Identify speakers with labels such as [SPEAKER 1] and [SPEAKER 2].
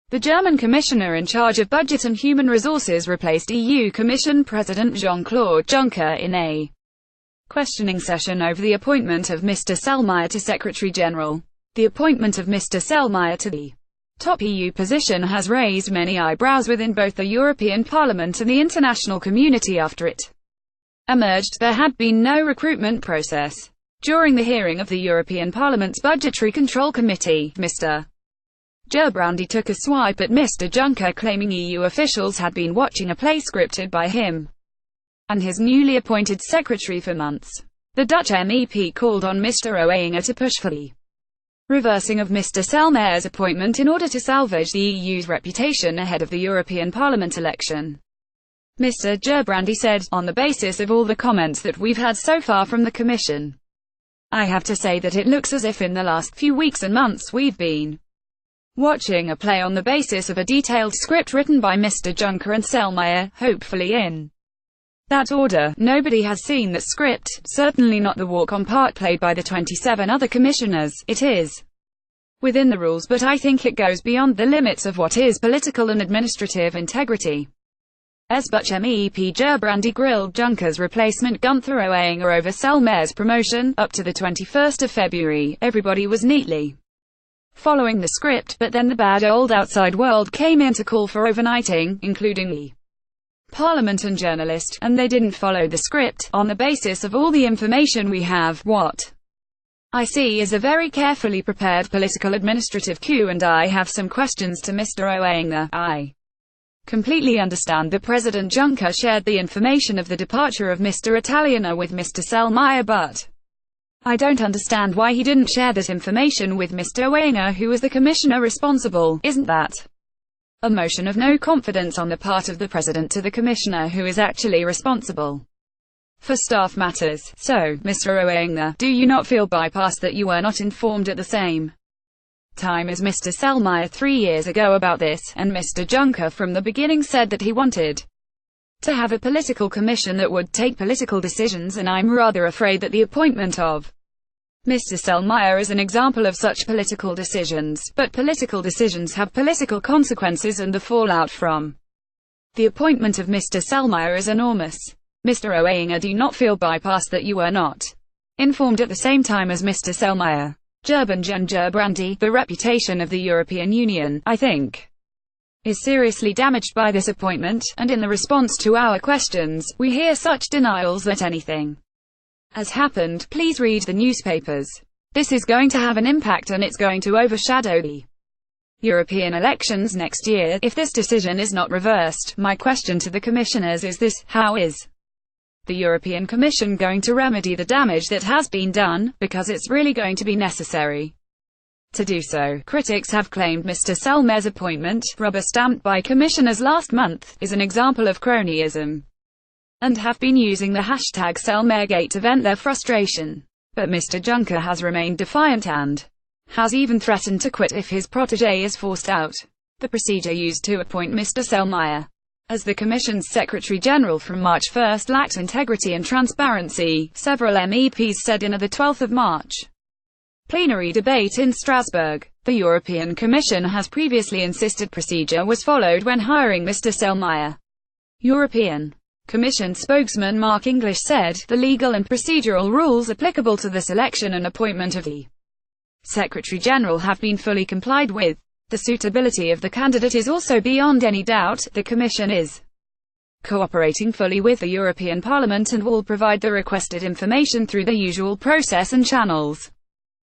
[SPEAKER 1] The German commissioner in charge of budget and human resources replaced EU Commission President Jean-Claude Juncker in a questioning session over the appointment of Mr Selmayr to Secretary-General. The appointment of Mr Selmayr to the top EU position has raised many eyebrows within both the European Parliament and the international community after it emerged there had been no recruitment process. During the hearing of the European Parliament's Budgetary Control Committee, Mr Gerbrandy took a swipe at Mr Juncker, claiming EU officials had been watching a play scripted by him and his newly appointed secretary for months. The Dutch MEP called on Mr Oettinger to push for the reversing of Mr Selmayr's appointment in order to salvage the EU's reputation ahead of the European Parliament election. Mr Gerbrandy said, "On the basis of all the comments that we've had so far from the Commission, I have to say that it looks as if in the last few weeks and months we've been watching a play on the basis of a detailed script written by Mr Juncker and Selmayr, hopefully in that order. Nobody has seen that script, certainly not the walk-on part played by the 27 other commissioners. It is within the rules, but I think it goes beyond the limits of what is political and administrative integrity." As Dutch MEP Gerbrandy grilled Juncker's replacement Gunther Oettinger over Selmayr's promotion, up to the 21st of February, everybody was neatly following the script, but then the bad old outside world came in to call for overnighting, including the Parliament and journalists, and they didn't follow the script. On the basis of all the information we have, what I see is a very carefully prepared political administrative coup, and I have some questions to Mr Oettinger. I completely understand that President Juncker shared the information of the departure of Mr Oettinger with Mr Selmayr, but I don't understand why he didn't share that information with Mr Oettinger, who is the commissioner responsible. Isn't that a motion of no confidence on the part of the President to the commissioner who is actually responsible for staff matters? So, Mr Oettinger, do you not feel bypassed that you were not informed at the same time as Mr Selmayr 3 years ago about this, and Mr Juncker from the beginning said that he wanted to have a political commission that would take political decisions, and I'm rather afraid that the appointment of Mr Selmayr is an example of such political decisions, but political decisions have political consequences, and the fallout from the appointment of Mr Selmayr is enormous. Mr Oettinger, do you not feel bypassed that you were not informed at the same time as Mr Selmayr? Gerbrandy, the reputation of the European Union, I think, is seriously damaged by this appointment, and in the response to our questions, we hear such denials that anything has happened. Please read the newspapers. This is going to have an impact, and it's going to overshadow the European elections next year, if this decision is not reversed. My question to the commissioners is this: how is the European Commission going to remedy the damage that has been done, because it's really going to be necessary to do so. Critics have claimed Mr Selmayr's appointment, rubber-stamped by commissioners last month, is an example of cronyism, and have been using the hashtag Selmayrgate to vent their frustration. But Mr Juncker has remained defiant and has even threatened to quit if his protégé is forced out. The procedure used to appoint Mr Selmayr as the Commission's Secretary-General from March 1 lacked integrity and transparency, several MEPs said in the 12th of March plenary debate in Strasbourg. The European Commission has previously insisted procedure was followed when hiring Mr Selmayr. European Commission spokesman Mark English said, "The legal and procedural rules applicable to the selection and appointment of the Secretary-General have been fully complied with. The suitability of the candidate is also beyond any doubt. The Commission is cooperating fully with the European Parliament and will provide the requested information through the usual process and channels."